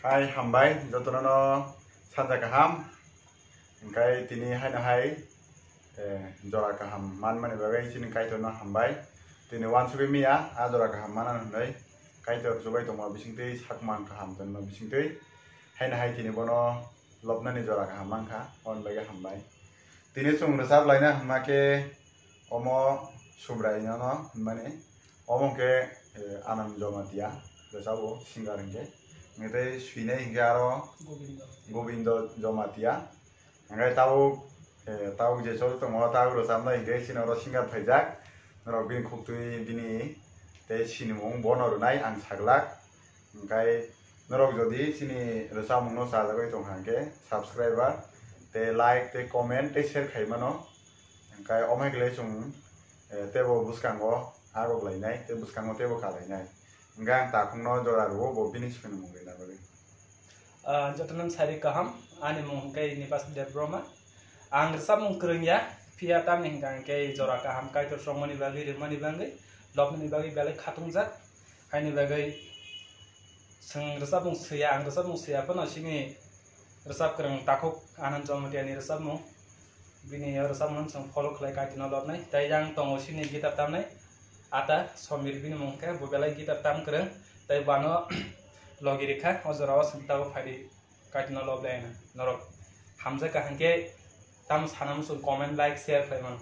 Hai hambai jotono sanja kaham engkai tini haino hai jora kaham man mani bagai sini kai tono hambai tini wan subi mia a jora kaham mana nai kai tor subai tongma bisingtei sakman kaham tono bisingtei haino hai tini bono lobnani jora kaham mangka on bagai hambai tini sung resab laina make omo subrai no mane omo ke anam jomatia resabo singar engke ngetai swine hingga aro Gobindo Jomatia ngai tau je chol tongo tau ro samna hingga sino ro singar phaijak ro bin khuktui bini te sinimung bono ro nai ang saglak ngai norok jodi sini rosamung no sajagoi tong hangke subscriber te like te comment te share khaimano ngai omai gle chung tebo buskango agok lainai te buskango tebo kalainai ngang takungno jora ro bo bini sino mung na bagi jotonan sari kaham ani mung kai nipas de broma ang samung krengya pia tam ning gang kai jora kaham kai to somoni bagi remani bangai lobni bagi belai khatungjak kaini bagai seng resabung sia ang resabung sia pano sini resab kreng takuk anan jomati ani resabung bini resabung seng follow khlai kai tino lobnai tai jang tongo sini kitab tamnai ata somir bini mung kai bo belai kitab tam kreng tai bano logi rekha ojora sentao phadi katino lob laina norok hamza ka hanke tam sanam sun comment like share khlaiman